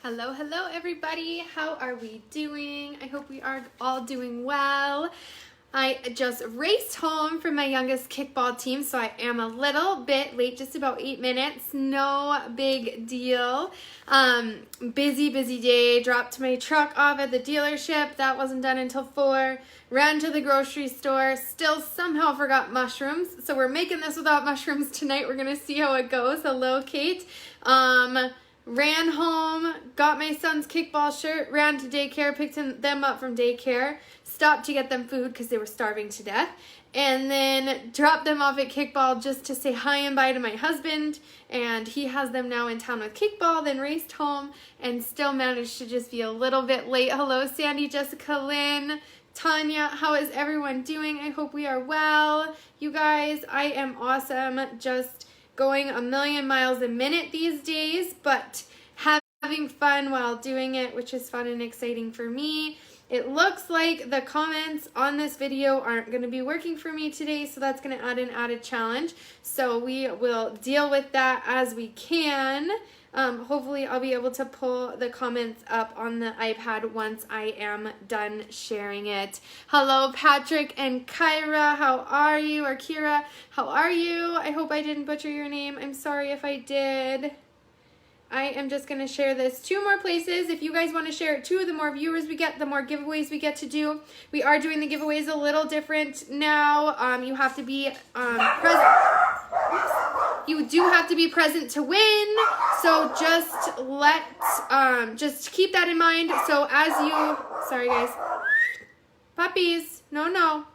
Hello, hello everybody. How are we doing? I hope we are all doing well. I just raced home from my youngest kickball team, so I am a little bit late, just about 8 minutes. No big deal. Busy day. Dropped my truck off at the dealership. That wasn't done until 4. Ran to the grocery store. Still somehow forgot mushrooms. So we're making this without mushrooms tonight. We're going to see how it goes. Hello, Kate. Ran home, got my son's kickball shirt, ran to daycare, picked them up from daycare, stopped to get them food because they were starving to death, and then dropped them off at kickball just to say hi and bye to my husband, and he has them now in town with kickball, then raced home, and still managed to just be a little bit late. Hello, Sandy, Jessica, Lynn, Tanya, how is everyone doing? I hope we are well. You guys, I am awesome, just going a million miles a minute these days, but having fun while doing it, which is fun and exciting for me. It looks like the comments on this video aren't going to be working for me today, so that's going to add an added challenge. So we will deal with that as we can. Hopefully I'll be able to pull the comments up on the iPad once I am done sharing it. Hello, Patrick and Kyra. How are you? Or Kira, how are you? I hope I didn't butcher your name. I'm sorry if I did. I am just going to share this 2 more places. If you guys want to share it too, the more viewers we get, the more giveaways we get to do. We are doing the giveaways a little different now. You have to be present. You do have to be present to win. So just keep that in mind. So as you, sorry guys, puppies, no.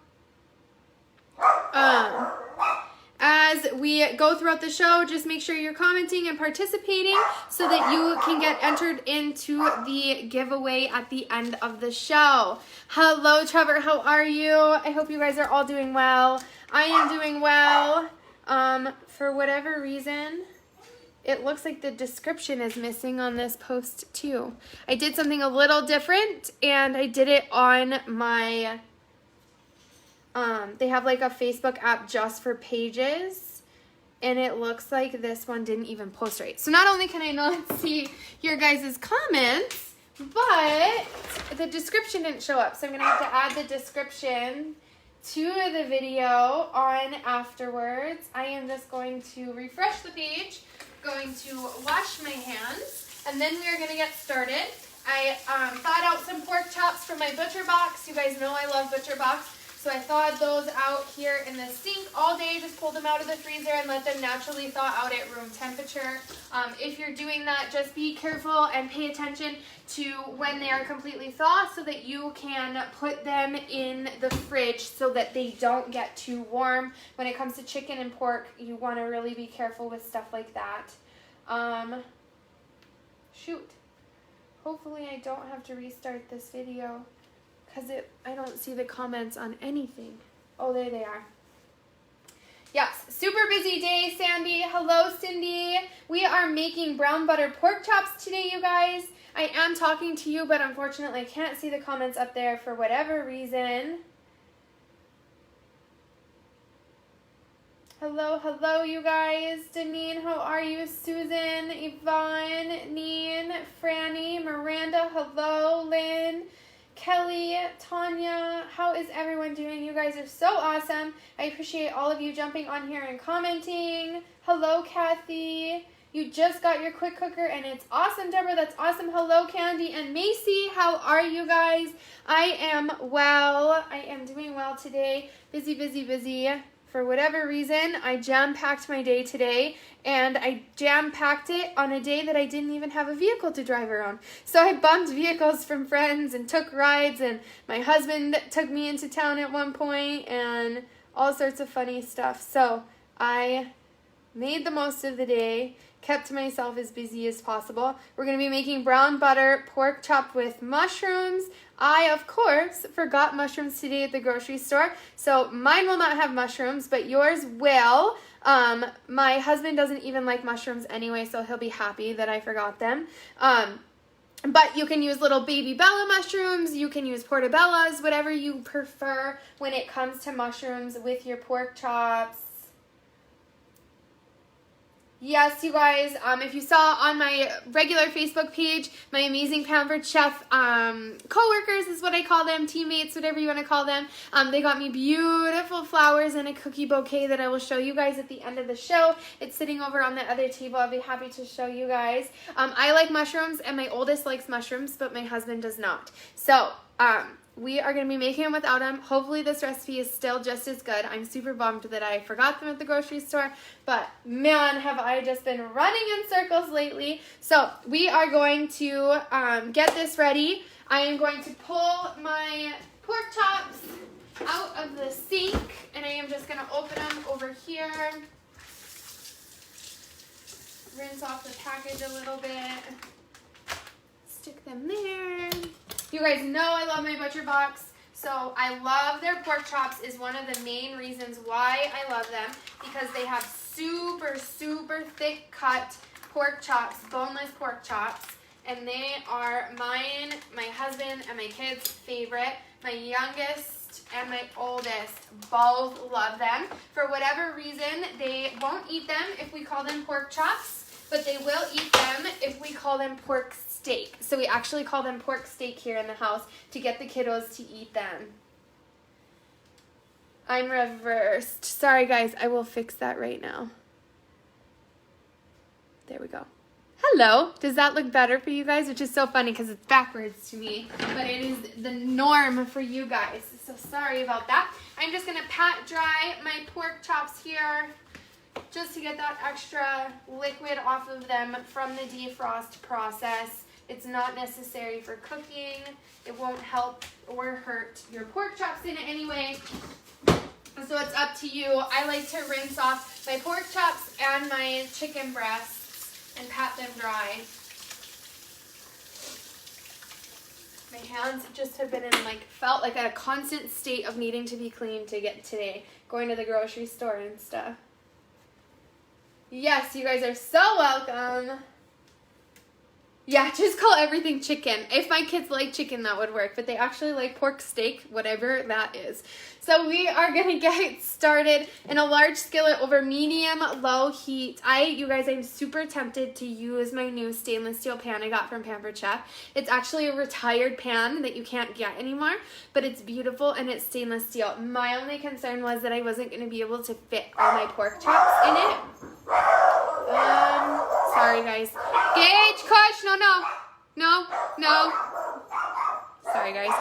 As we go throughout the show, just make sure you're commenting and participating so that you can get entered into the giveaway at the end of the show. Hello, Trevor. How are you? I hope you guys are all doing well. I am doing well. For whatever reason, it looks like the description is missing on this post too. I did something a little different, and I did it on my... they have like a Facebook app just for pages, and it looks like this one didn't even post right. So not only can I not see your guys' comments, but the description didn't show up. So I'm going to have to add the description to the video on afterwards. I am just going to refresh the page, going to wash my hands, and then we are going to get started. I thawed out some pork chops from my butcher box. You guys know I love butcher box. So I thawed those out here in the sink all day, just pulled them out of the freezer and let them naturally thaw out at room temperature. If you're doing that, just be careful and pay attention to when they are completely thawed so that you can put them in the fridge so that they don't get too warm. When it comes to chicken and pork, you want to really be careful with stuff like that. Shoot. Hopefully I don't have to restart this video, because I don't see the comments on anything. Oh, there they are. Yes, super busy day, Sandy. Hello, Cindy. We are making brown butter pork chops today, you guys. I am talking to you, but unfortunately I can't see the comments up there for whatever reason. Hello, you guys. Deneen, how are you? Susan, Yvonne, Neen, Franny, Miranda, hello, Lynn, Kelly, Tanya, how is everyone doing? You guys are so awesome. I appreciate all of you jumping on here and commenting. Hello, Kathy. You just got your quick cooker and it's awesome, Deborah. That's awesome. Hello, Candy and Macy. How are you guys? I am well. I am doing well today. Busy. For whatever reason, I jam-packed my day today, and I jam-packed it on a day that I didn't even have a vehicle to drive around. So I bumped vehicles from friends and took rides, and my husband took me into town at one point, and all sorts of funny stuff. So I made the most of the day, kept myself as busy as possible. We're going to be making brown butter pork chopped with mushrooms. I, of course, forgot mushrooms today at the grocery store, so mine will not have mushrooms, but yours will. My husband doesn't even like mushrooms anyway, so he'll be happy that I forgot them. But you can use little baby Bella mushrooms, you can use portobellas, whatever you prefer when it comes to mushrooms with your pork chops. Yes, you guys, if you saw on my regular Facebook page, my amazing Pampered Chef co-workers is what I call them, teammates, whatever you want to call them. They got me beautiful flowers and a cookie bouquet that I will show you guys at the end of the show. It's sitting over on the other table. I'll be happy to show you guys. I like mushrooms, and my oldest likes mushrooms, but my husband does not. So, we are going to be making them without them. Hopefully this recipe is still just as good. I'm super bummed that I forgot them at the grocery store, but man, have I just been running in circles lately. So we are going to get this ready. I am going to pull my pork chops out of the sink, and I am just going to open them over here. Rinse off the package a little bit. Stick them there. You guys know I love my butcher box, so I love their pork chops is one of the main reasons why I love them, because they have super, super thick cut pork chops, boneless pork chops, and they are mine, my husband, and my kids' favorite. My youngest and my oldest both love them. For whatever reason, they won't eat them if we call them pork chops, but they will eat them if we call them pork steak. So we actually call them pork steak here in the house to get the kiddos to eat them. I'm reversed. Sorry guys, I will fix that right now. There we go. Hello. Does that look better for you guys? Which is so funny because it's backwards to me, but it is the norm for you guys. So sorry about that. I'm just going to pat dry my pork chops here, just to get that extra liquid off of them from the defrost process. It's not necessary for cooking. It won't help or hurt your pork chops in any way. So it's up to you. I like to rinse off my pork chops and my chicken breasts and pat them dry. My hands just have been in felt like a constant state of needing to be clean to get today, going to the grocery store and stuff. Yes, you guys are so welcome. Yeah, just call everything chicken. If my kids like chicken, that would work, but they actually like pork steak, whatever that is. So we are going to get started in a large skillet over medium-low heat. You guys, I'm super tempted to use my new stainless steel pan I got from Pampered Chef. It's actually a retired pan that you can't get anymore, but it's beautiful and it's stainless steel. My only concern was that I wasn't going to be able to fit all my pork chops in it. Sorry guys. Gage, Kush, no. Sorry guys.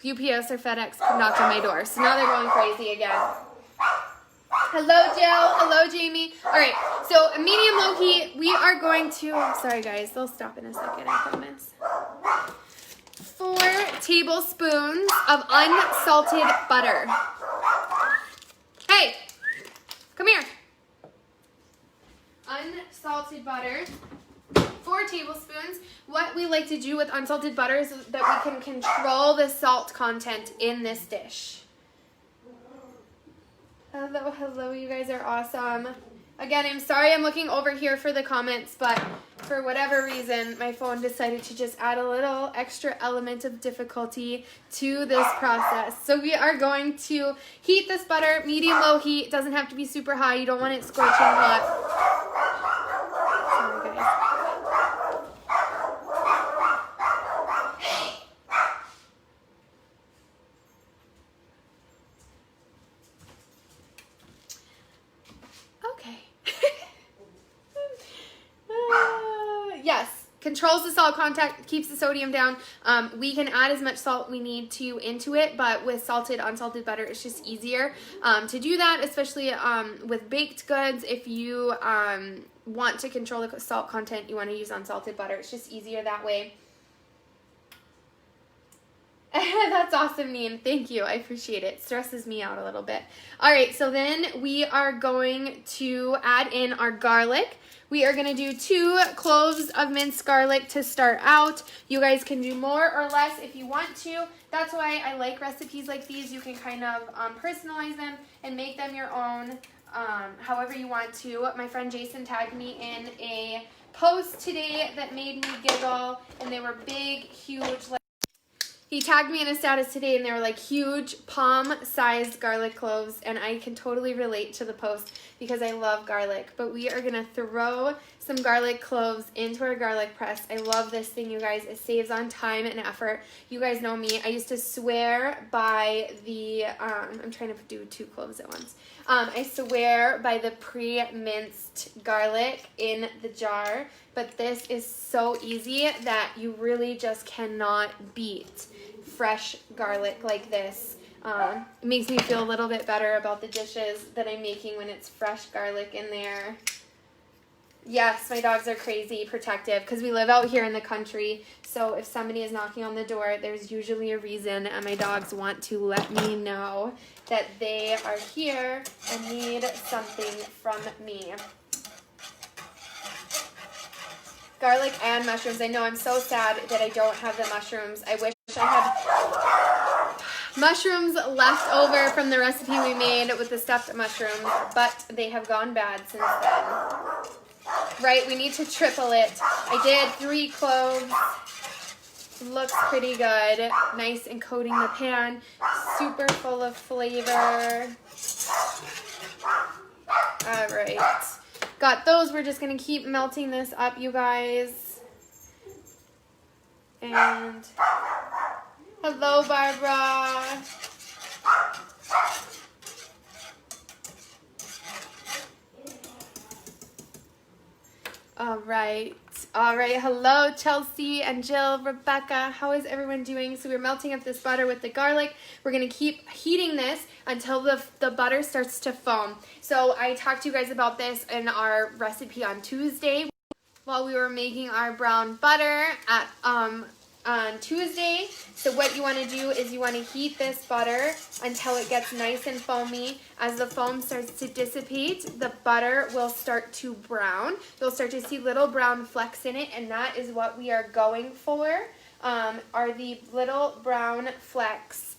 UPS or FedEx knocked on my door, so now they're going crazy again. Hello Jill, hello Jamie. All right, so a medium-low heat, we are going to, sorry guys, they'll stop in a second, I promise. 4 tablespoons of unsalted butter. Hey, come here. Unsalted butter, 4 tablespoons. What we like to do with unsalted butter is that we can control the salt content in this dish. Hello, you guys are awesome. Again, I'm sorry I'm looking over here for the comments, but for whatever reason, my phone decided to just add a little extra element of difficulty to this process. So we are going to heat this butter, medium-low heat. It doesn't have to be super high. You don't want it scorching hot. Sorry, guys. Yes, controls the salt content, keeps the sodium down. We can add as much salt we need to into it, but with salted, unsalted butter, it's just easier to do that, especially with baked goods. If you want to control the salt content, you want to use unsalted butter. It's just easier that way. That's awesome, Neen. Thank you. I appreciate it. Stresses me out a little bit. All right, so then we are going to add in our garlic. We are going to do 2 cloves of minced garlic to start out. You guys can do more or less if you want to. That's why I like recipes like these. You can kind of personalize them and make them your own however you want to. My friend Jason tagged me in a post today that made me giggle, and they were big, huge, He tagged me in a status today, and they were like huge palm-sized garlic cloves, and I can totally relate to the post because I love garlic. But we are going to throw some garlic cloves into our garlic press. I love this thing, you guys. It saves on time and effort. You guys know me. I used to swear by the, I'm trying to do 2 cloves at once. I swear by the pre-minced garlic in the jar, but this is so easy that you really just cannot beat fresh garlic like this. It makes me feel a little bit better about the dishes that I'm making when it's fresh garlic in there. Yes, my dogs are crazy protective because we live out here in the country. So if somebody is knocking on the door, there's usually a reason, and my dogs want to let me know that they are here and need something from me. Garlic and mushrooms. I know, I'm so sad that I don't have the mushrooms. I wish I had mushrooms left over from the recipe we made with the stuffed mushrooms, but they have gone bad since then. Right, we need to triple it. I did 3 cloves. Looks pretty good. Nice and coating the pan. Super full of flavor. All right. Got those. We're just going to keep melting this up, you guys. And hello, Barbara. All right. Hello, Chelsea and Jill, Rebecca. How is everyone doing? So we're melting up this butter with the garlic. We're going to keep heating this until the butter starts to foam. So I talked to you guys about this in our recipe on Tuesday while we were making our brown butter at on Tuesday. So what you want to do is you want to heat this butter until it gets nice and foamy. As the foam starts to dissipate, the butter will start to brown. You'll start to see little brown flecks in it, and that is what we are going for, are the little brown flecks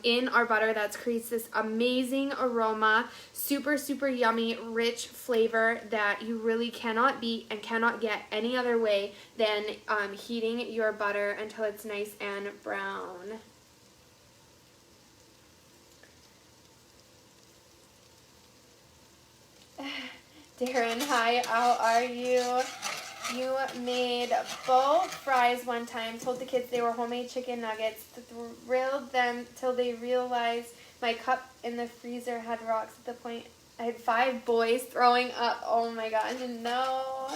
in our butter that creates this amazing aroma, super, super yummy, rich flavor that you really cannot beat and cannot get any other way than heating your butter until it's nice and brown. Darren, hi, how are you? You made both fries one time, told the kids they were homemade chicken nuggets, thrilled them till they realized my cup in the freezer had rocks at the point. I had 5 boys throwing up. Oh my gosh, no.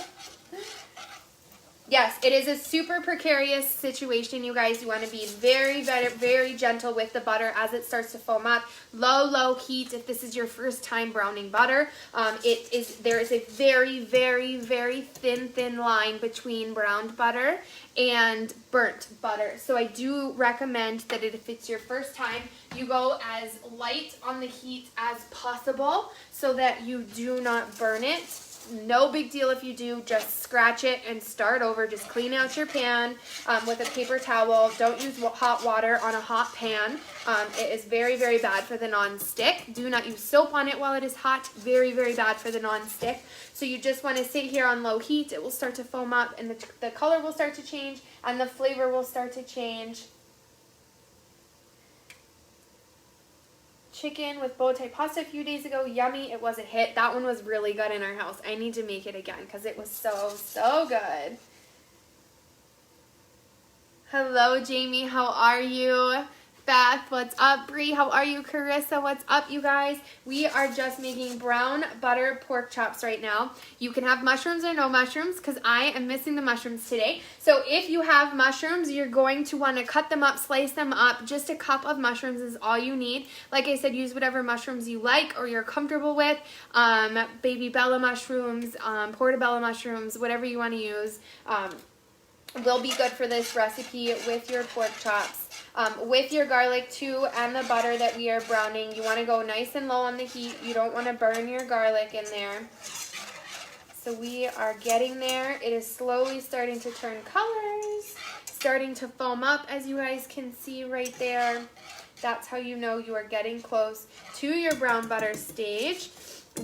Yes, it is a super precarious situation, you guys. You want to be very, very, very gentle with the butter as it starts to foam up. Low heat if this is your first time browning butter. There is a very, very, very thin line between browned butter and burnt butter. So I do recommend that if it's your first time, you go as light on the heat as possible so that you do not burn it. No big deal if you do. Just scratch it and start over. Just clean out your pan with a paper towel. Don't use hot water on a hot pan. It is very, very bad for the non-stick. Do not use soap on it while it is hot. Very, very bad for the non-stick. So you just want to sit here on low heat. It will start to foam up, and the color will start to change, and the flavor will start to change. Chicken with bow tie pasta a few days ago. Yummy. It was a hit. That one was really good in our house. I need to make it again because it was so good. Hello, Jamie. How are you? Beth, what's up? Bree, how are you? Carissa, what's up, you guys? We are just making brown butter pork chops right now. You can have mushrooms or no mushrooms because I am missing the mushrooms today. So if you have mushrooms, you're going to want to cut them up, slice them up. Just a cup of mushrooms is all you need. Like I said, use whatever mushrooms you like or you're comfortable with. Baby Bella mushrooms, portobello mushrooms, whatever you want to use. Will be good for this recipe with your pork chops. With your garlic too and the butter that we are browning, you want to go nice and low on the heat. You don't want to burn your garlic in there. So we are getting there. It is slowly starting to turn colors, starting to foam up, as you guys can see right there. That's how you know you are getting close to your brown butter stage.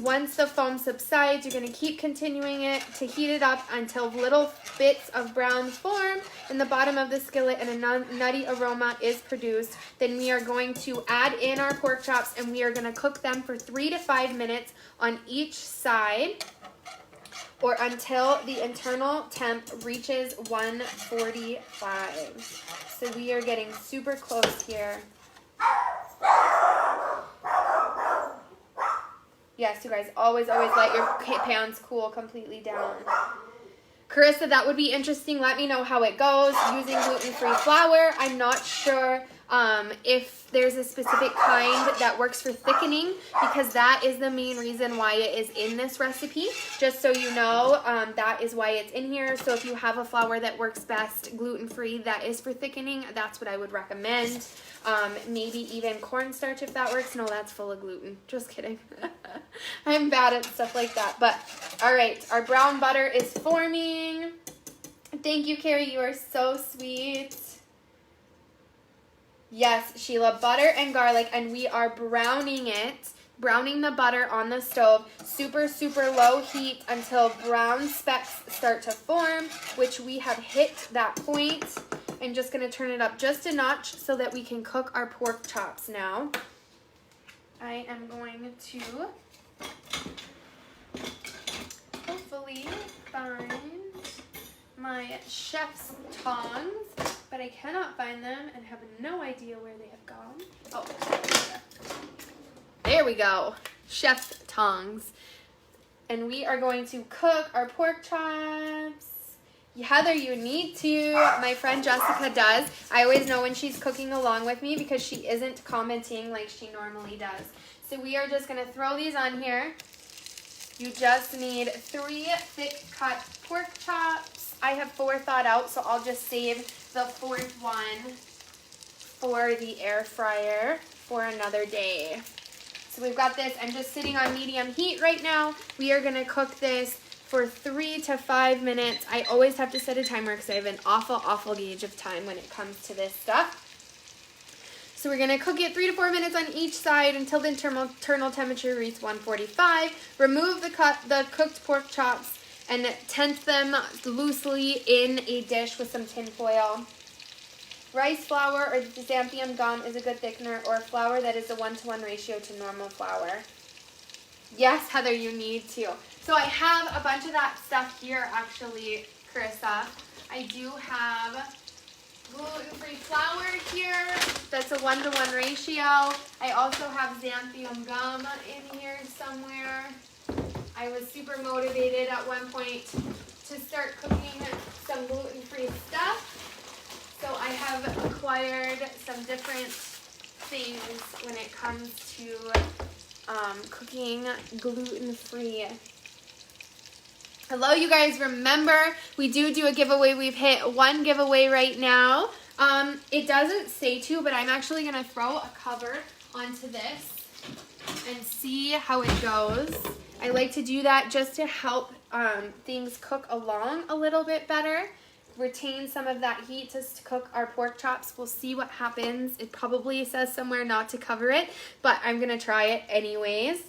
Once the foam subsides, you're going to keep continuing it to heat it up until little bits of brown form in the bottom of the skillet and a nutty aroma is produced. Then we are going to add in our pork chops and we are going to cook them for 3 to 5 minutes on each side, or until the internal temp reaches 145. So we are getting super close here. Yes, you guys, always let your pans cool completely down. Carissa, that would be interesting. Let me know how it goes using gluten-free flour. I'm not sure if there's a specific kind that works for thickening, because that is the main reason why it is in this recipe. Just so you know, that is why it's in here. So if you have a flour that works best gluten-free that is for thickening, that's what I would recommend. Maybe even cornstarch if that works. No, that's full of gluten. Just kidding. I'm bad at stuff like that. But all right, our brown butter is forming. Thank you, Carrie. You are so sweet. Yes, Sheila, butter and garlic, and we are browning it. Browning the butter on the stove, super, super low heat until brown specks start to form, which we have hit that point. I'm just going to turn it up just a notch so that we can cook our pork chops now. I am going to hopefully find my chef's tongs, but I cannot find them and have no idea where they have gone. Oh, there we go. Chef's tongs. And we are going to cook our pork chops. Heather, you need to. My friend Jessica does. I always know when she's cooking along with me because she isn't commenting like she normally does. So we are just going to throw these on here. You just need 3 thick cut pork chops. I have 4 thawed out, so I'll just save the 4th one for the air fryer for another day. So we've got this. I'm just sitting on medium heat right now. We are going to cook this for 3 to 5 minutes. I always have to set a timer because I have an awful gauge of time when it comes to this stuff. So we're going to cook it 3 to 4 minutes on each side until the internal temperature reaches 145. Remove the cooked pork chops and tent them loosely in a dish with some tin foil. Rice flour or xanthium gum is a good thickener, or flour that is a 1-to-1 ratio to normal flour. Yes, Heather, you need to. So I have a bunch of that stuff here, actually, Carissa. I do have gluten-free flour here. That's a 1-to-1 ratio. I also have xanthium gum in here somewhere. I was super motivated at one point to start cooking some gluten-free stuff. So I have acquired some different things when it comes to cooking gluten-free. Hello, you guys. Remember, we do a giveaway. We've hit 1 giveaway right now. It doesn't say to, but I'm actually going to throw a cover onto this and see how it goes. I like to do that just to help things cook along a little bit better. Retain some of that heat just to cook our pork chops. We'll see what happens. It probably says somewhere not to cover it, but I'm going to try it anyways.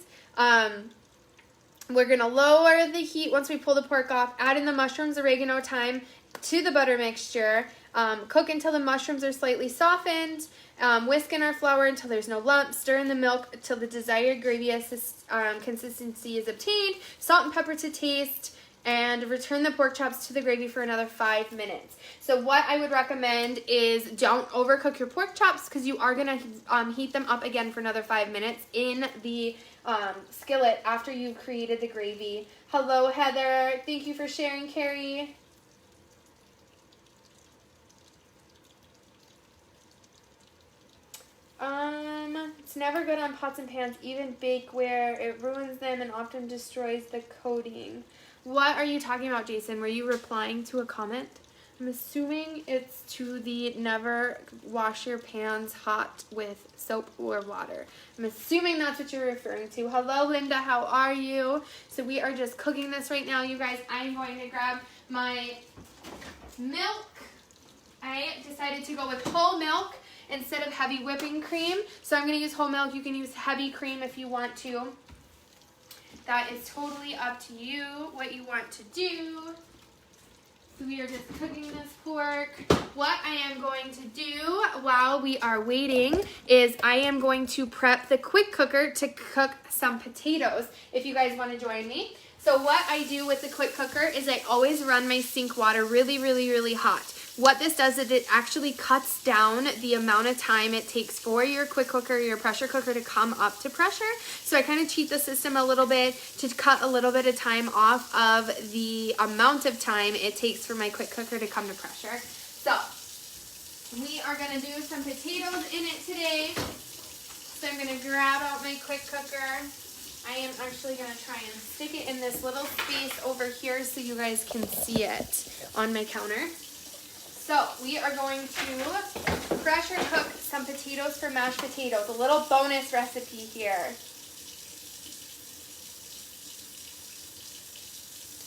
We're going to lower the heat once we pull the pork off, add in the mushrooms, oregano, thyme to the butter mixture. Cook until the mushrooms are slightly softened. Whisk in our flour until there's no lumps. Stir in the milk until the desired gravy consistency is obtained. Salt and pepper to taste. And return the pork chops to the gravy for another 5 minutes. So what I would recommend is don't overcook your pork chops because you are going to heat them up again for another 5 minutes in the skillet after you've created the gravy. Hello, Heather. Thank you for sharing, Carrie. It's never good on pots and pans, even bakeware. It ruins them and often destroys the coating. What are you talking about, Jason? Were you replying to a comment? I'm assuming it's to the never wash your pans hot with soap or water. I'm assuming that's what you're referring to. Hello, Linda. How are you? So we are just cooking this right now, you guys. I'm going to grab my milk. I decided to go with whole milk instead of heavy whipping cream. So I'm going to use whole milk. You can use heavy cream if you want to. that is totally up to you what you want to do. So we are just cooking this pork. What I am going to do while we are waiting is I am going to prep the quick cooker to cook some potatoes, if you guys want to join me. So what I do with the quick cooker is I always run my sink water really, really, really hot. What this does is it actually cuts down the amount of time it takes for your quick cooker, your pressure cooker to come up to pressure. So I kind of cheat the system a little bit to cut a little bit of time off of the amount of time it takes for my quick cooker to come to pressure. So we are going to do some potatoes in it today. So I'm going to grab out my quick cooker. I am actually going to try and stick it in this little space over here so you guys can see it on my counter. So we are going to pressure cook some potatoes for mashed potatoes, a little bonus recipe here.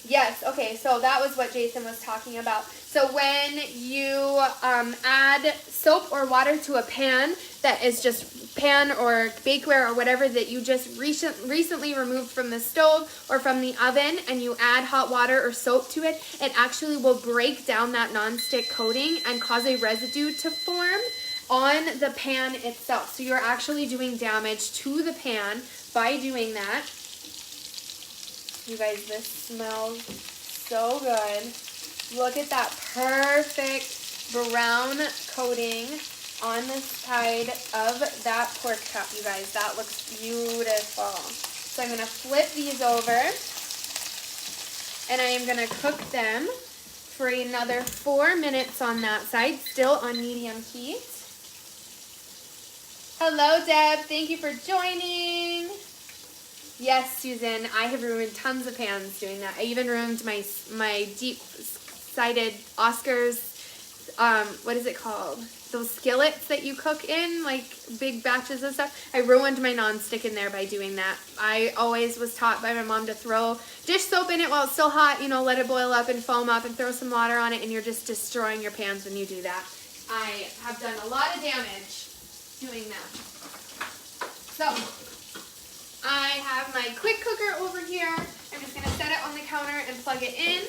Yes, okay, so that was what Jason was talking about. So when you add soap or water to a pan that is just pan or bakeware or whatever that you just recently removed from the stove or from the oven, and you add hot water or soap to it, it actually will break down that nonstick coating and cause a residue to form on the pan itself. So you're actually doing damage to the pan by doing that. You guys, this smells so good. Look at that perfect brown coating on the side of that pork chop, you guys. That looks beautiful. So I'm going to flip these over, and I am going to cook them for another 4 minutes on that side, still on medium heat. Hello, Deb. Thank you for joining. Yes, Susan, I have ruined tons of pans doing that. I even ruined my deep-sided Oscars, what is it called? Those skillets that you cook in, like big batches of stuff. I ruined my nonstick in there by doing that. I always was taught by my mom to throw dish soap in it while it's still hot, you know, let it boil up and foam up and throw some water on it, and you're just destroying your pans when you do that. I have done a lot of damage doing that. So I have my quick cooker over here. I'm just going to set it on the counter and plug it in.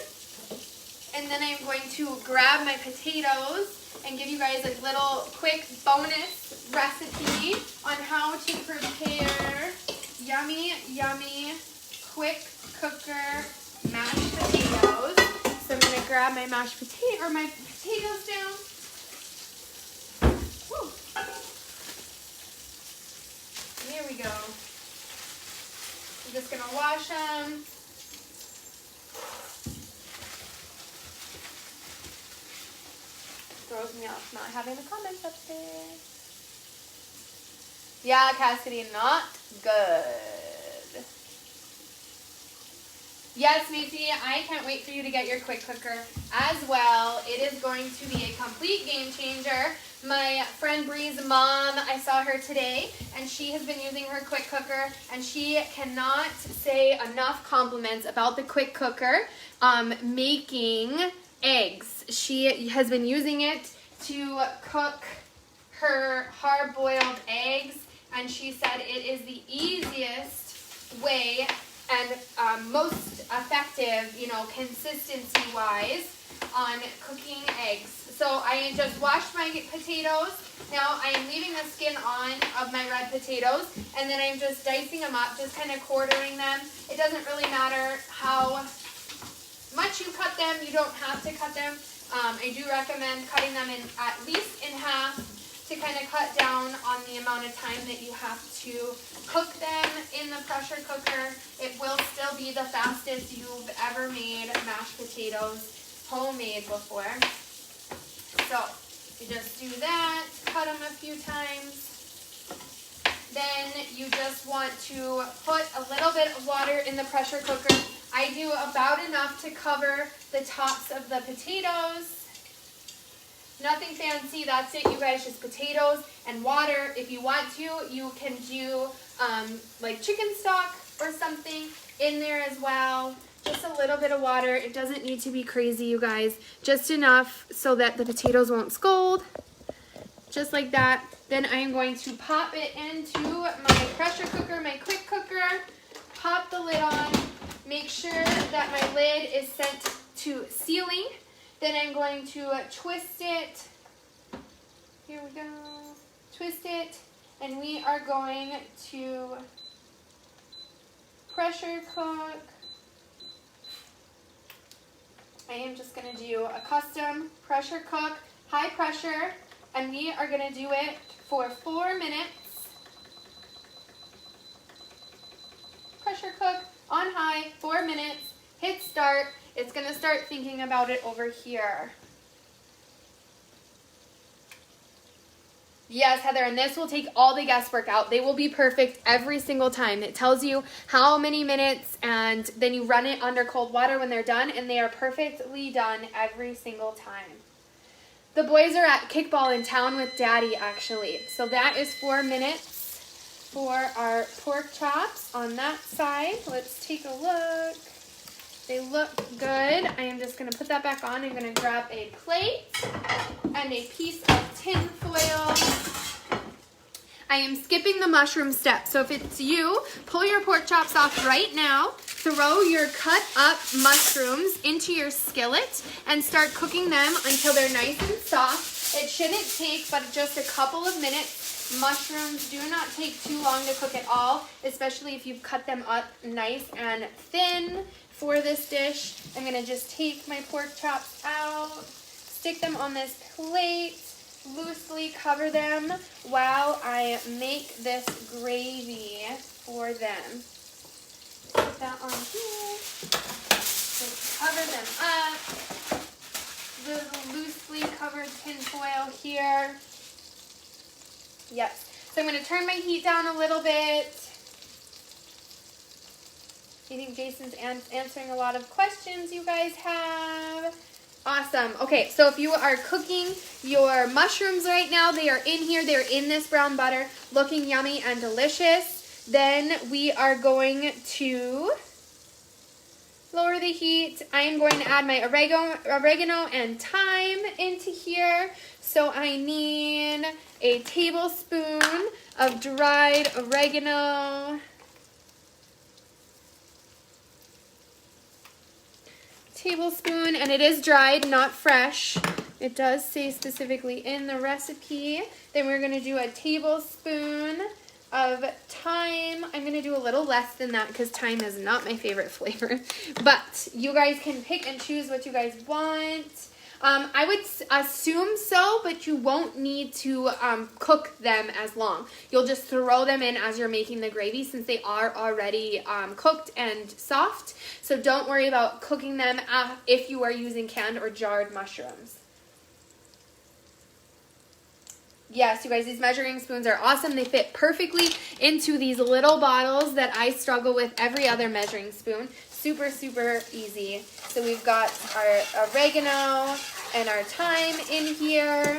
And then I'm going to grab my potatoes and give you guys a little quick bonus recipe on how to prepare yummy, yummy, quick cooker mashed potatoes. So I'm going to grab my my potatoes down. Woo. Here we go. I'm just going to wash them. Throws me off not having the comments up there. Yeah, Cassidy, not good. Yes, Macy, I can't wait for you to get your quick cooker as well. It is going to be a complete game changer. My friend Bree's mom, I saw her today, and she has been using her quick cooker, and she cannot say enough compliments about the quick cooker making eggs. She has been using it to cook her hard-boiled eggs, and she said it is the easiest way and most effective, you know, consistency-wise on cooking eggs. So I just washed my potatoes. Now I am leaving the skin on of my red potatoes, and then I'm just dicing them up, just kind of quartering them. It doesn't really matter how much you cut them. You don't have to cut them. I do recommend cutting them in at least in half to kind of cut down on the amount of time that you have to cook them in the pressure cooker. It will still be the fastest you've ever made mashed potatoes homemade before. So you just do that, cut them a few times. Then you just want to put a little bit of water in the pressure cooker. I do about enough to cover the tops of the potatoes. Nothing fancy, that's it, you guys, just potatoes and water. If you want to, you can do like chicken stock or something in there as well. Just a little bit of water. It doesn't need to be crazy, you guys. Just enough so that the potatoes won't scald. Just like that. Then I'm going to pop it into my pressure cooker, my quick cooker. pop the lid on, make sure that my lid is set to sealing. Then I'm going to twist it. Here we go. Twist it, and we are going to pressure cook. I am just going to do a custom pressure cook, high pressure, and we are going to do it for 4 minutes. Pressure cook on high, 4 minutes, hit start. It's going to start thinking about it over here. Yes, Heather, and this will take all the guesswork out. They will be perfect every single time. It tells you how many minutes, and then you run it under cold water when they're done, and they are perfectly done every single time. The boys are at kickball in town with Daddy, actually. So that is 4 minutes for our pork chops on that side. Let's take a look. They look good. I am just going to put that back on. I'm going to grab a plate and a piece of tin foil. I am skipping the mushroom step. So if it's you, pull your pork chops off right now. Throw your cut up mushrooms into your skillet and start cooking them until they're nice and soft. It shouldn't take but just a couple of minutes. Mushrooms do not take too long to cook at all, especially if you've cut them up nice and thin. For this dish, I'm going to just take my pork chops out, stick them on this plate, loosely cover them while I make this gravy for them. Put that on here, just cover them up, little loosely covered tin foil here. Yes, so I'm going to turn my heat down a little bit. I think Jason's answering a lot of questions you guys have. Awesome. Okay, so if you are cooking your mushrooms right now, they are in here. They're in this brown butter, looking yummy and delicious. Then we are going to lower the heat. I am going to add my oregano and thyme into here. So I need a tablespoon of dried oregano. Tablespoon, and it is dried, not fresh. It does say specifically in the recipe. Then we're going to do a tablespoon of thyme. I'm going to do a little less than that because thyme is not my favorite flavor. But you guys can pick and choose what you guys want. I would assume so, but you won't need to cook them as long. You'll just throw them in as you're making the gravy since they are already cooked and soft. So don't worry about cooking them if you are using canned or jarred mushrooms. Yes, you guys, these measuring spoons are awesome. They fit perfectly into these little bottles that I struggle with every other measuring spoon. Super, super easy. So we've got our oregano and our thyme in here.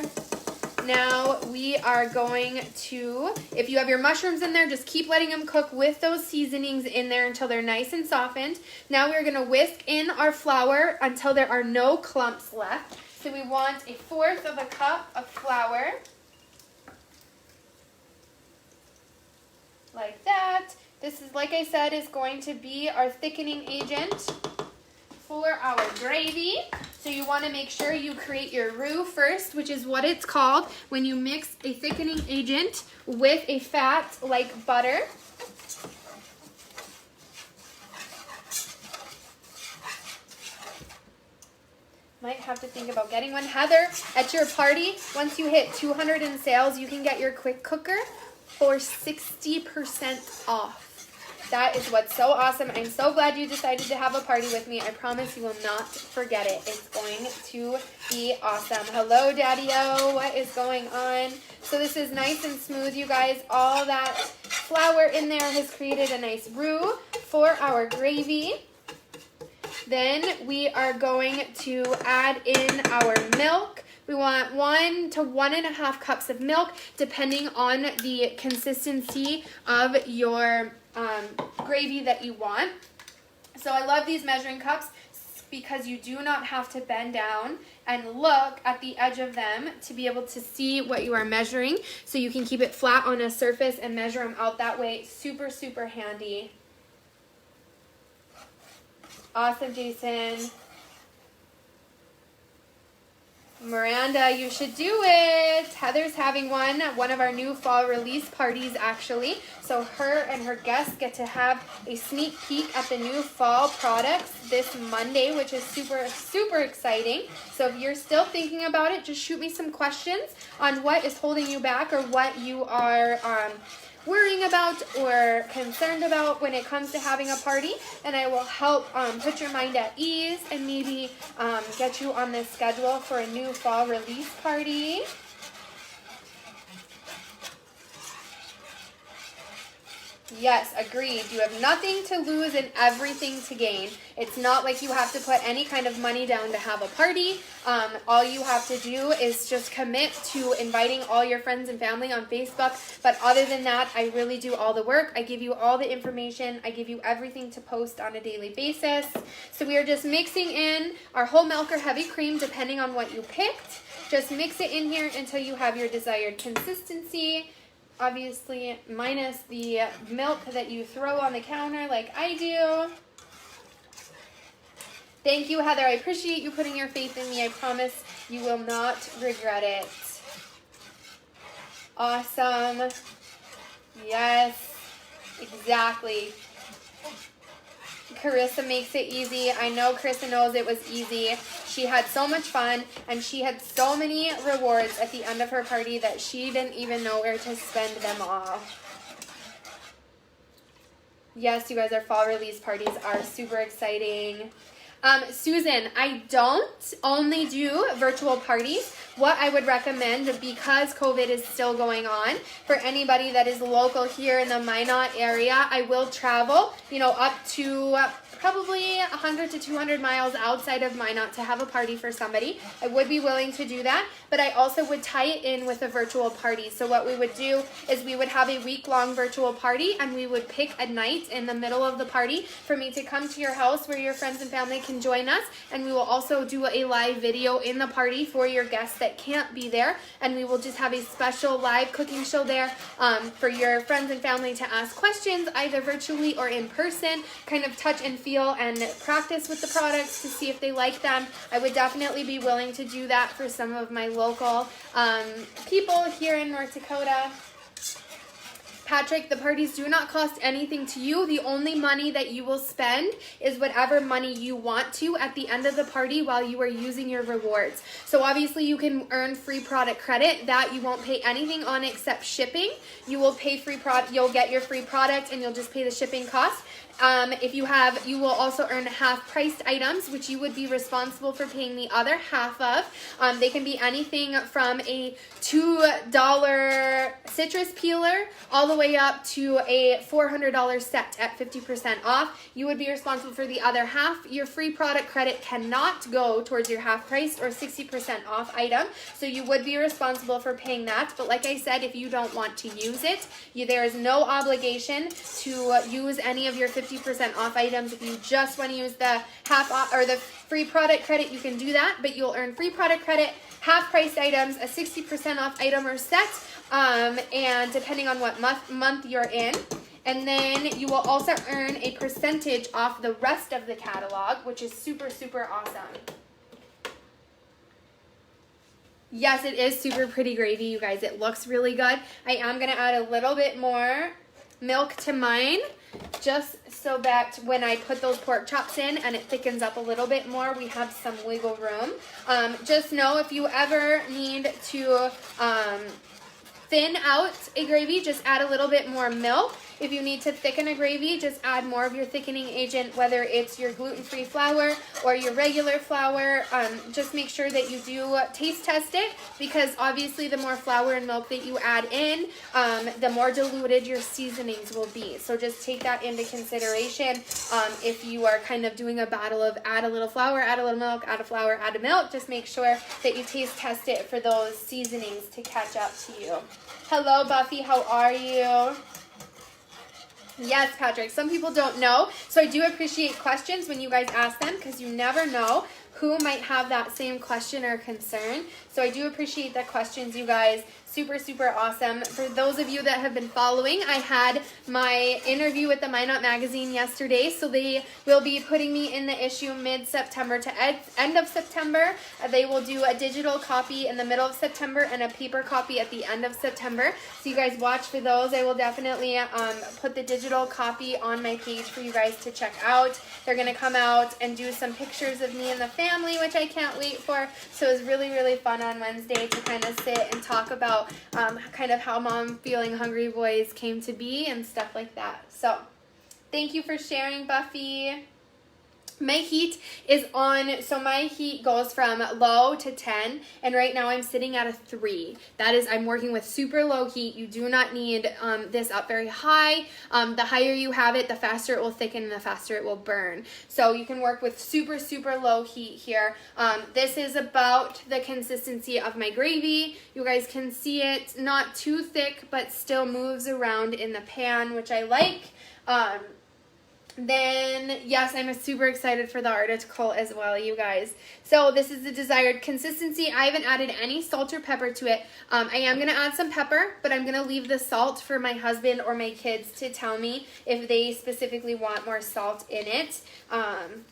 Now we are going to, if you have your mushrooms in there, just keep letting them cook with those seasonings in there until they're nice and softened. Now we're going to whisk in our flour until there are no clumps left. So we want 1/4 cup of flour. Like that. This is, like I said, is going to be our thickening agent for our gravy. So you want to make sure you create your roux first, which is what it's called when you mix a thickening agent with a fat like butter. Might have to think about getting one. Heather, at your party, once you hit 200 in sales, you can get your quick cooker for 60% off. That is what's so awesome. I'm so glad you decided to have a party with me. I promise you will not forget it. It's going to be awesome. Hello, Daddy-O. What is going on? So this is nice and smooth, you guys. All that flour in there has created a nice roux for our gravy. Then we are going to add in our milk. We want 1 to 1.5 cups of milk, depending on the consistency of your gravy that you want. So I love these measuring cups because you do not have to bend down and look at the edge of them to be able to see what you are measuring. So you can keep it flat on a surface and measure them out that way. Super, super handy. Awesome, Jason. Miranda, you should do it. Heather's having one of our new fall release parties, actually. So her and her guests get to have a sneak peek at the new fall products this Monday, which is super, super exciting. So if you're still thinking about it, just shoot me some questions on what is holding you back or what you are worrying about or concerned about when it comes to having a party, and I will help put your mind at ease and maybe get you on the schedule for a new fall release party. Yes, agreed. You have nothing to lose and everything to gain. It's not like you have to put any kind of money down to have a party. All you have to do is just commit to inviting all your friends and family on Facebook. But other than that, I really do all the work. I give you all the information. I give you everything to post on a daily basis. So we are just mixing in our whole milk or heavy cream, depending on what you picked. Just mix it in here until you have your desired consistency. Obviously, minus the milk that you throw on the counter like I do. Thank you, Heather. I appreciate you putting your faith in me. I promise you will not regret it. Awesome. Yes, exactly. Carissa makes it easy. I know Carissa knows it was easy. She had so much fun, and she had so many rewards at the end of her party that she didn't even know where to spend them all. Yes, you guys, our fall release parties are super exciting. Susan, I don't only do virtual parties. What I would recommend, because COVID is still going on, for anybody that is local here in the Minot area, I will travel, up to probably 100 to 200 miles outside of Minot to have a party for somebody. I would be willing to do that, but I also would tie it in with a virtual party. So what we would do is we would have a week-long virtual party, and we would pick a night in the middle of the party for me to come to your house where your friends and family can join us, and we will also do a live video in the party for your guests that can't be there, and we will just have a special live cooking show there for your friends and family to ask questions either virtually or in person, kind of touch and feel and practice with the products to see if they like them. I would definitely be willing to do that for some of my local people here in North Dakota. Patrick, the parties do not cost anything to you. The only money that you will spend is whatever money you want to at the end of the party while you are using your rewards. So obviously you can earn free product credit. That you won't pay anything on except shipping. You will pay free product. You'll get your free product and you'll just pay the shipping cost. You will also earn half-priced items, which you would be responsible for paying the other half of. They can be anything from a $2 citrus peeler all the way up to a $400 set at 50% off. You would be responsible for the other half. Your free product credit cannot go towards your half-priced or 60% off item, so you would be responsible for paying that. But like I said, if you don't want to use it, there is no obligation to use any of your 50% off items. If you just want to use the half off or the free product credit, you can do that, but you'll earn free product credit, half priced items, a 60% off item or set, and depending on what month you're in. And then you will also earn a percentage off the rest of the catalog, which is super, super awesome. Yes, it is super pretty gravy, you guys. It looks really good. I am going to add a little bit more milk to mine, just so that when I put those pork chops in and it thickens up a little bit more, we have some wiggle room. Just know if you ever need to thin out a gravy, just add a little bit more milk. If you need to thicken a gravy, just add more of your thickening agent, whether it's your gluten-free flour or your regular flour. Just make sure that you do taste test it, because obviously the more flour and milk that you add in, the more diluted your seasonings will be. So just take that into consideration if you are kind of doing a battle of add a little flour, add a little milk, add a flour, add a milk. Just make sure that you taste test it for those seasonings to catch up to you. Hello, Buffy. How are you? Yes, Patrick. Some people don't know, so I do appreciate questions when you guys ask them, because you never know who might have that same question or concern. So I do appreciate the questions, you guys. Super, super awesome. For those of you that have been following, I had my interview with the Minot magazine yesterday, so they will be putting me in the issue mid-September to end of September. They will do a digital copy in the middle of September and a paper copy at the end of September. So you guys watch for those. I will definitely put the digital copy on my page for you guys to check out. They're going to come out and do some pictures of me and the family, which I can't wait for. So it was really, really fun on Wednesday to kind of sit and talk about kind of how Mom Feeling Hungry Boys came to be and stuff like that. So thank you for sharing, Buffy. My heat is on, so my heat goes from low to 10, and right now I'm sitting at a 3. That is, I'm working with super low heat. You do not need this up very high. The higher you have it, the faster it will thicken and the faster it will burn. So you can work with super, super low heat here. This is about the consistency of my gravy. You guys can see it, not too thick, but still moves around in the pan, which I like. Then, yes, I'm super excited for the article as well, you guys. So this is the desired consistency. I haven't added any salt or pepper to it. I am going to add some pepper, but I'm going to leave the salt for my husband or my kids to tell me if they specifically want more salt in it.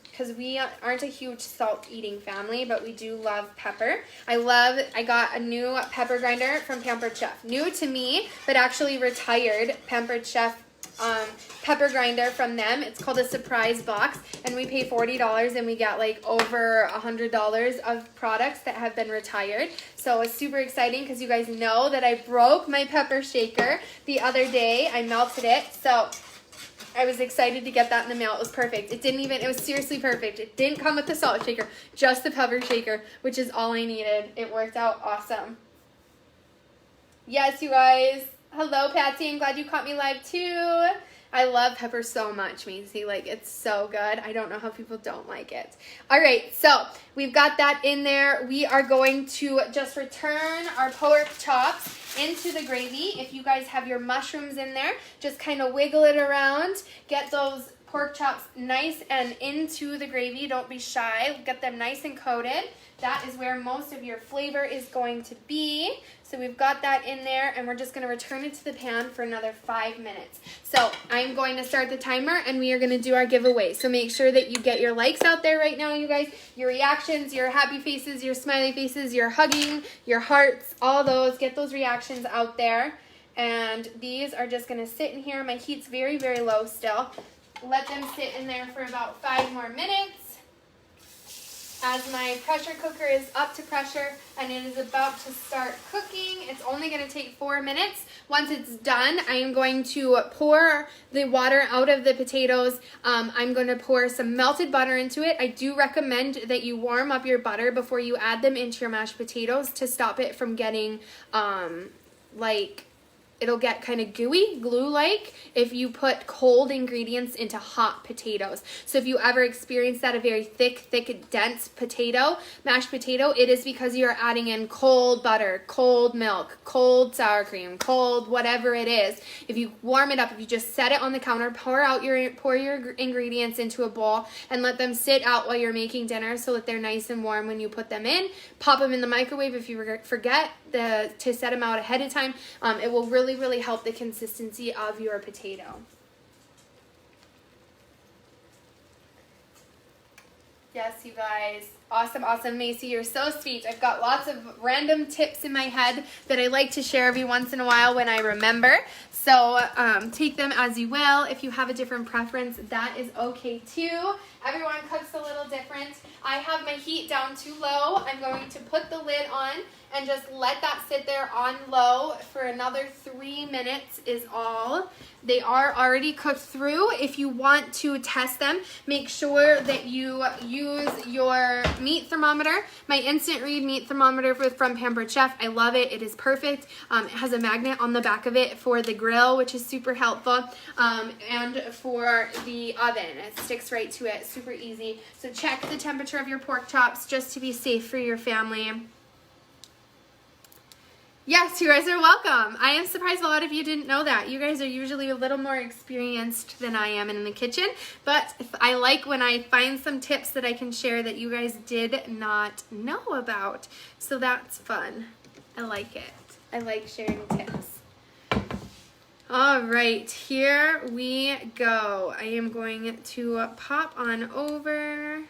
Because we aren't a huge salt-eating family, but we do love pepper. I got a new pepper grinder from Pampered Chef. New to me, but actually retired Pampered Chef pepper grinder from them. It's called a surprise box, and we pay $40 and we get like over $100 of products that have been retired. So it's super exciting because you guys know that I broke my pepper shaker the other day. I melted it, so I was excited to get that in the mail. It was perfect. It was seriously perfect. It didn't come with the salt shaker, just the pepper shaker, which is all I needed. It worked out awesome. Yes, you guys. Hello, Patsy. I'm glad you caught me live, too. I love pepper so much, Macy. Like, it's so good. I don't know how people don't like it. All right, so we've got that in there. We are going to just return our pork chops into the gravy. If you guys have your mushrooms in there, just kind of wiggle it around. Get those pork chops nice and into the gravy. Don't be shy. Get them nice and coated. That is where most of your flavor is going to be. So we've got that in there, and we're just going to return it to the pan for another 5 minutes. So I'm going to start the timer, and we are going to do our giveaway. So make sure that you get your likes out there right now, you guys. Your reactions, your happy faces, your smiley faces, your hugging, your hearts, all those. Get those reactions out there. And these are just going to sit in here. My heat's very, very low still. Let them sit in there for about 5 more minutes. As my pressure cooker is up to pressure and it is about to start cooking, it's only going to take 4 minutes. Once it's done, I am going to pour the water out of the potatoes. I'm going to pour some melted butter into it. I do recommend that you warm up your butter before you add them into your mashed potatoes to stop it from getting it'll get kind of gooey, glue-like, if you put cold ingredients into hot potatoes. So if you ever experience that, a very thick, dense potato, mashed potato, it is because you're adding in cold butter, cold milk, cold sour cream, cold whatever it is. If you warm it up, if you just set it on the counter, pour your ingredients into a bowl and let them sit out while you're making dinner so that they're nice and warm when you put them in. Pop them in the microwave if you forget to set them out ahead of time. It will really, really help the consistency of your potato. Yes, you guys. Awesome, awesome. Macy, you're so sweet. I've got lots of random tips in my head that I like to share every once in a while when I remember. So take them as you will. If you have a different preference, that is okay too. Everyone cooks a little different. I have my heat down too low. I'm going to put the lid on and just let that sit there on low for another 3 minutes is all. They are already cooked through. If you want to test them, make sure that you use your meat thermometer. My instant read meat thermometer from Pampered Chef. I love it. It is perfect. It has a magnet on the back of it for the grill, which is super helpful, and for the oven. It sticks right to it. Super easy. So check the temperature of your pork chops just to be safe for your family. Yes, you guys are welcome. I am surprised a lot of you didn't know that. You guys are usually a little more experienced than I am in the kitchen, but I like when I find some tips that I can share that you guys did not know about. So that's fun. I like it. I like sharing tips. All right, here we go. I am going to pop on over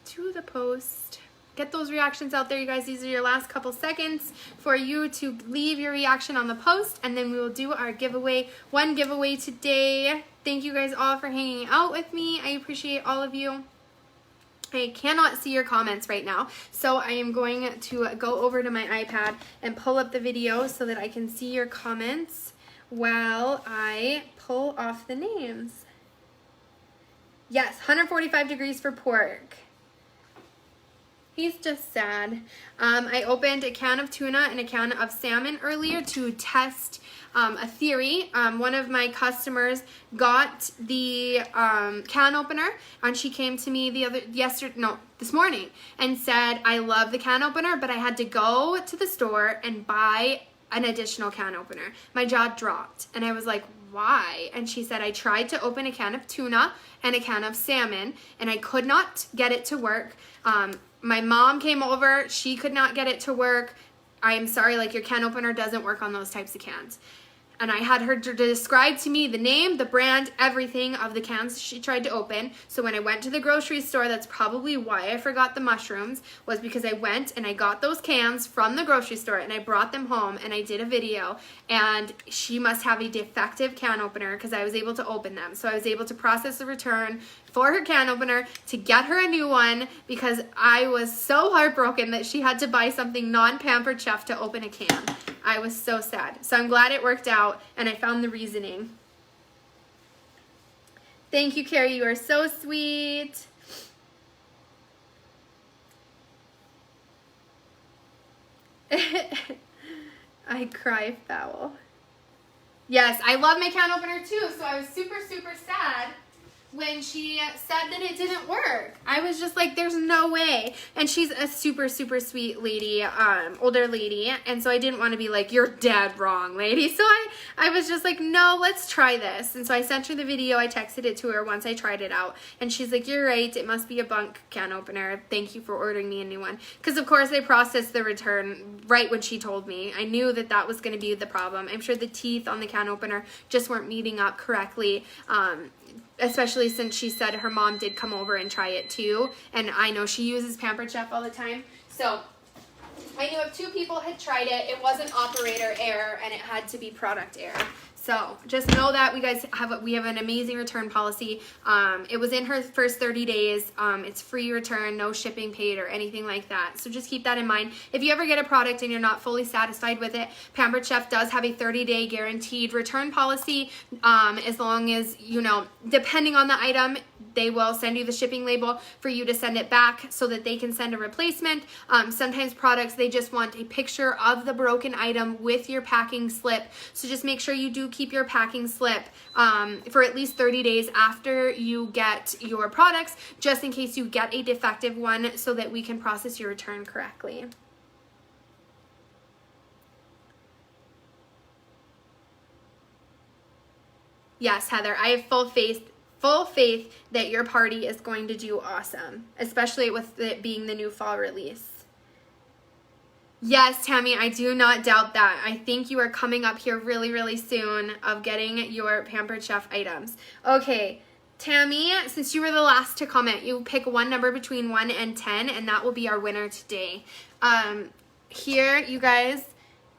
to the post. Get those reactions out there, you guys. These are your last couple seconds for you to leave your reaction on the post, and then we will do our giveaway. One giveaway today. Thank you guys all for hanging out with me. I appreciate all of you. I cannot see your comments right now, so I am going to go over to my iPad and pull up the video so that I can see your comments while I pull off the names. Yes, 145 degrees for pork. He's just sad. I opened a can of tuna and a can of salmon earlier to test a theory. One of my customers got the can opener, and she came to me this morning and said, I love the can opener, but I had to go to the store and buy an additional can opener. My jaw dropped, and I was like, why? And she said, I tried to open a can of tuna and a can of salmon, and I could not get it to work. My mom came over, she could not get it to work. I'm sorry, like, your can opener doesn't work on those types of cans. And I had her describe to me the name, the brand, everything of the cans she tried to open. So when I went to the grocery store, that's probably why I forgot the mushrooms, was because I went and I got those cans from the grocery store and I brought them home and I did a video. And she must have a defective can opener because I was able to open them. So I was able to process the return for her can opener to get her a new one because I was so heartbroken that she had to buy something non-Pampered Chef to open a can. I was so sad. So I'm glad it worked out and I found the reasoning. Thank you, Carrie. You are so sweet. I cry foul. Yes, I love my can opener too, so I was super, super sad when she said that it didn't work. I was just like, there's no way. And she's a super, super sweet lady, older lady. And so I didn't want to be like, you're dead wrong, lady. So I was just like, no, let's try this. And so I sent her the video. I texted it to her once I tried it out. And she's like, you're right. It must be a bunk can opener. Thank you for ordering me a new one. Because, of course, I processed the return right when she told me. I knew that that was going to be the problem. I'm sure the teeth on the can opener just weren't meeting up correctly. Especially since she said her mom did come over and try it too. And I know she uses Pampered Chef all the time. So I knew if two people had tried it, it wasn't operator error and it had to be product error. So just know that we have an amazing return policy. It was in her first 30 days. It's free return, no shipping paid or anything like that. So just keep that in mind. If you ever get a product and you're not fully satisfied with it, Pampered Chef does have a 30-day guaranteed return policy. As long as, depending on the item, they will send you the shipping label for you to send it back so that they can send a replacement. Sometimes products, they just want a picture of the broken item with your packing slip. So just make sure you do keep your packing slip for at least 30 days after you get your products, just in case you get a defective one so that we can process your return correctly. Yes, Heather, I have full faith that your party is going to do awesome, especially with it being the new fall release. Yes, Tammy, I do not doubt that. I think you are coming up here really, really soon of getting your Pampered Chef items. Okay, Tammy, since you were the last to comment, you pick one number between 1 and 10, and that will be our winner today. Here, you guys,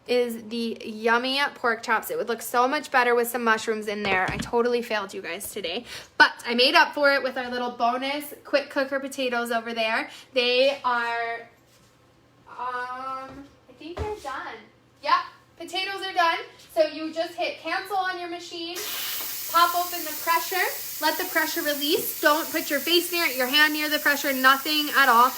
is the yummy pork chops. It would look so much better with some mushrooms in there. I totally failed you guys today, but I made up for it with our little bonus quick cooker potatoes over there. They are, I think they're done. Yep, potatoes are done. So you just hit cancel on your machine, pop open the pressure, let the pressure release. Don't put your face near it, your hand near the pressure, nothing at all.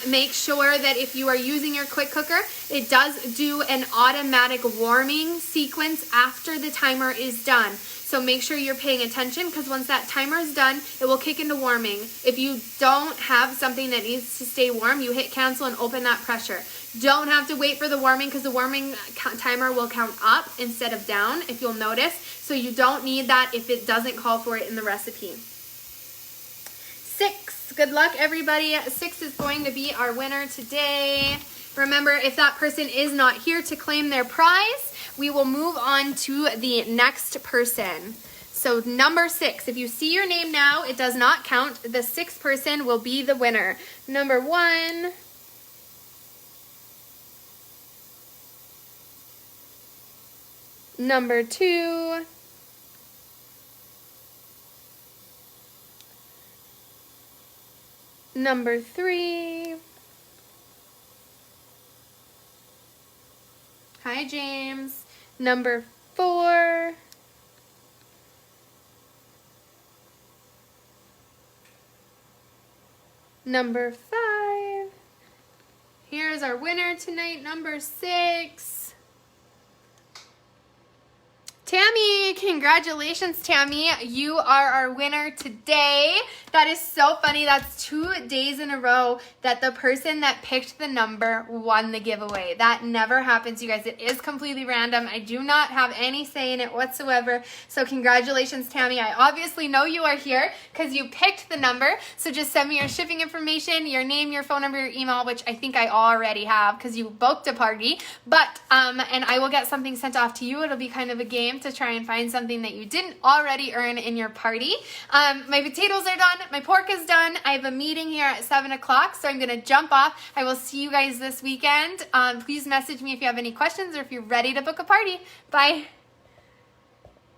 Make sure that if you are using your quick cooker, it does do an automatic warming sequence after the timer is done. So make sure you're paying attention, because once that timer is done, it will kick into warming. If you don't have something that needs to stay warm, you hit cancel and open that pressure. Don't have to wait for the warming, because the warming timer will count up instead of down, if you'll notice. So you don't need that if it doesn't call for it in the recipe. 6. Good luck, everybody. 6 is going to be our winner today. Remember, if that person is not here to claim their prize, we will move on to the next person. So number 6, if you see your name now, it does not count. The 6th person will be the winner. Number 1. Number 2. Number 3. Hi, James. Number 4. Number 5. Here's our winner tonight, number 6. Tammy, congratulations, Tammy. You are our winner today. That is so funny. That's 2 days in a row that the person that picked the number won the giveaway. That never happens, you guys. It is completely random. I do not have any say in it whatsoever. So congratulations, Tammy. I obviously know you are here because you picked the number. So just send me your shipping information, your name, your phone number, your email, which I think I already have because you booked a party. But, and I will get something sent off to you. It'll be kind of a game to try and find something that you didn't already earn in your party. My potatoes are done. My pork is done. I have a meeting here at 7 o'clock, so I'm going to jump off. I will see you guys this weekend. Please message me if you have any questions or if you're ready to book a party. Bye.